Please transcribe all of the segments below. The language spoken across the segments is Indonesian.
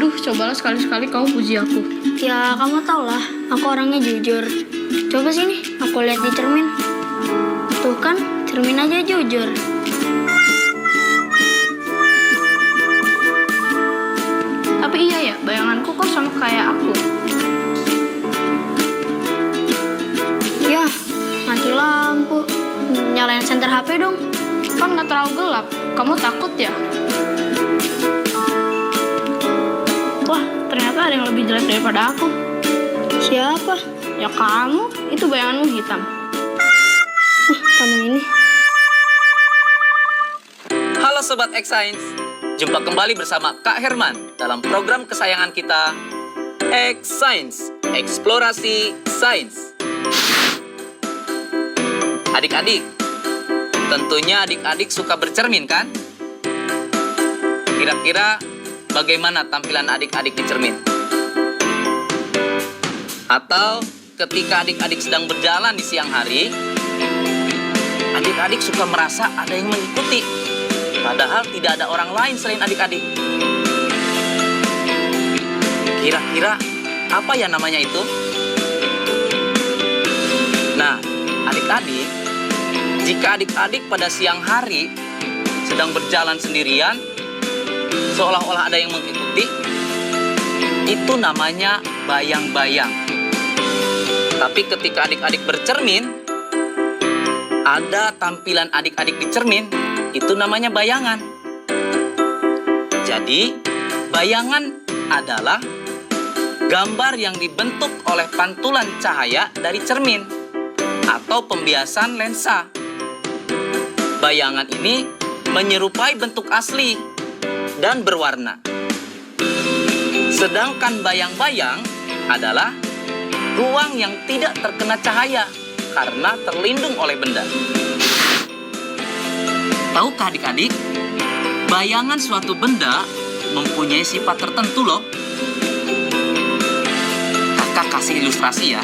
Aduh, cobalah sekali-sekali kamu puji aku. Ya, kamu tau lah, aku orangnya jujur. Coba sini, aku lihat di cermin. Tuh kan, cermin aja jujur. Tapi iya ya, bayanganku kok sama kayak aku. Ya, mati lampu. Nyalain senter HP dong. Kan nggak terlalu gelap. Kamu takut ya? Wah, ternyata ada yang lebih jelek daripada aku. Siapa? Ya kamu, itu bayanganmu hitam. Kamu ini. Halo Sobat X-Science, jumpa kembali bersama Kak Herman dalam program kesayangan kita, X-Science, Eksplorasi Sains. Adik-adik, tentunya adik-adik suka bercermin kan? Kira-kira bagaimana tampilan adik-adik di cermin? Atau ketika adik-adik sedang berjalan di siang hari, adik-adik suka merasa ada yang mengikuti, padahal tidak ada orang lain selain adik-adik. Kira-kira apa ya namanya itu? Nah, adik-adik, jika adik-adik pada siang hari sedang berjalan sendirian, seolah-olah ada yang mengikuti, itu namanya bayang-bayang. Tapi ketika adik-adik bercermin, ada tampilan adik-adik di cermin, itu namanya bayangan. Jadi, bayangan adalah gambar yang dibentuk oleh pantulan cahaya dari cermin atau pembiasan lensa. Bayangan ini menyerupai bentuk asli dan berwarna. Sedangkan bayang-bayang adalah ruang yang tidak terkena cahaya karena terlindung oleh benda. Tahukah adik-adik, bayangan suatu benda mempunyai sifat tertentu loh. Kakak kasih ilustrasi ya.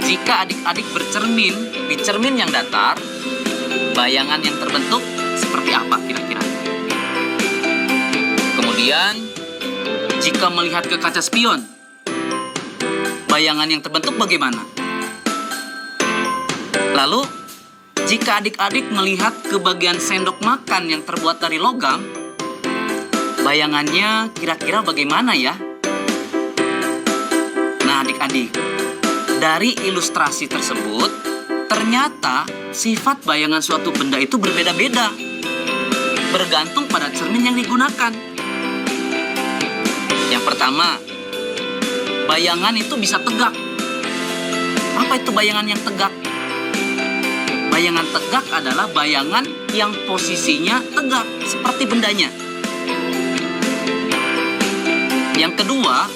Jika adik-adik bercermin di cermin yang datar, bayangan yang terbentuk seperti apa kira-kira? Kemudian, jika melihat ke kaca spion, bayangan yang terbentuk bagaimana? Lalu, jika adik-adik melihat ke bagian sendok makan yang terbuat dari logam, bayangannya kira-kira bagaimana ya? Nah adik-adik, dari ilustrasi tersebut, ternyata sifat bayangan suatu benda itu berbeda-beda, bergantung pada cermin yang digunakan. Yang pertama, bayangan itu bisa tegak. Apa itu bayangan yang tegak? Bayangan tegak adalah bayangan yang posisinya tegak, seperti bendanya. Yang kedua,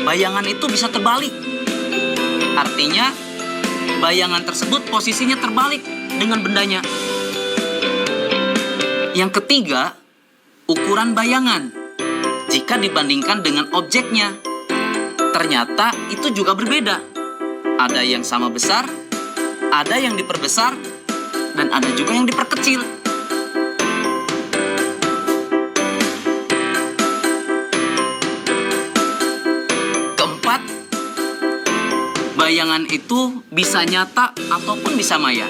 bayangan itu bisa terbalik. Artinya, bayangan tersebut posisinya terbalik dengan bendanya. Yang ketiga, ukuran bayangan. Jika dibandingkan dengan objeknya, ternyata itu juga berbeda. Ada yang sama besar, ada yang diperbesar, dan ada juga yang diperkecil. Keempat, bayangan itu bisa nyata ataupun bisa maya.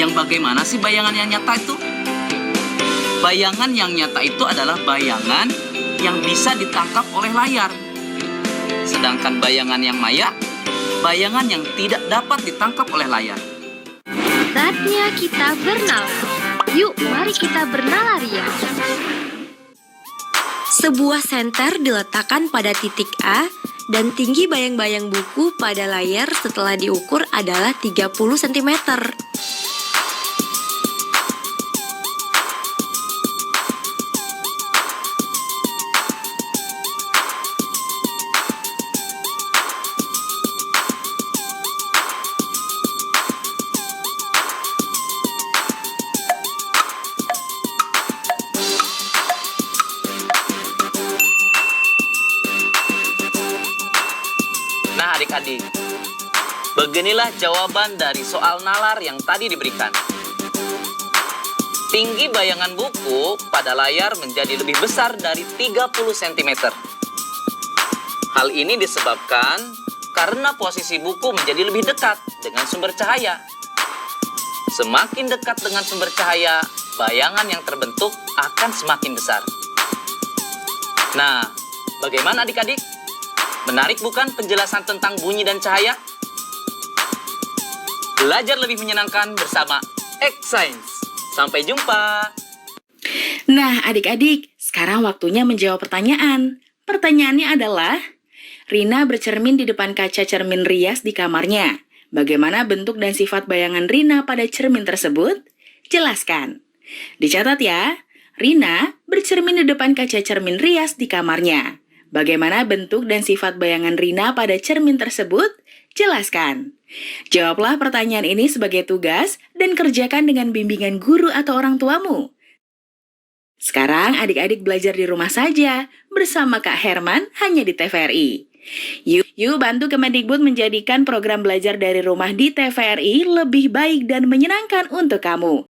Yang bagaimana sih bayangan yang nyata itu? Bayangan yang nyata itu adalah bayangan yang bisa ditangkap oleh layar. Sedangkan bayangan yang maya, bayangan yang tidak dapat ditangkap oleh layar. Saatnya kita bernalar. Yuk, mari kita bernalar ya. Sebuah senter diletakkan pada titik A dan tinggi bayang-bayang buku pada layar setelah diukur adalah 30 cm. Nah adik-adik, beginilah jawaban dari soal nalar yang tadi diberikan. tinggi bayangan buku pada layar menjadi lebih besar dari 30 cm. Hal ini disebabkan karena posisi buku menjadi lebih dekat dengan sumber cahaya. Semakin dekat dengan sumber cahaya, bayangan yang terbentuk akan semakin besar. Nah, bagaimana adik-adik? Menarik bukan penjelasan tentang bunyi dan cahaya? Belajar lebih menyenangkan bersama X-Science. Sampai jumpa! Nah, adik-adik, sekarang waktunya menjawab pertanyaan. Pertanyaannya adalah, Rina bercermin di depan kaca cermin rias di kamarnya. Bagaimana bentuk dan sifat bayangan Rina pada cermin tersebut? Jelaskan. Dicatat ya, Rina bercermin di depan kaca cermin rias di kamarnya. Bagaimana bentuk dan sifat bayangan Rina pada cermin tersebut? Jelaskan. Jawablah pertanyaan ini sebagai tugas dan kerjakan dengan bimbingan guru atau orang tuamu. Sekarang adik-adik belajar di rumah saja bersama Kak Herman hanya di TVRI. Yuk bantu Kemendikbud menjadikan program belajar dari rumah di TVRI lebih baik dan menyenangkan untuk kamu.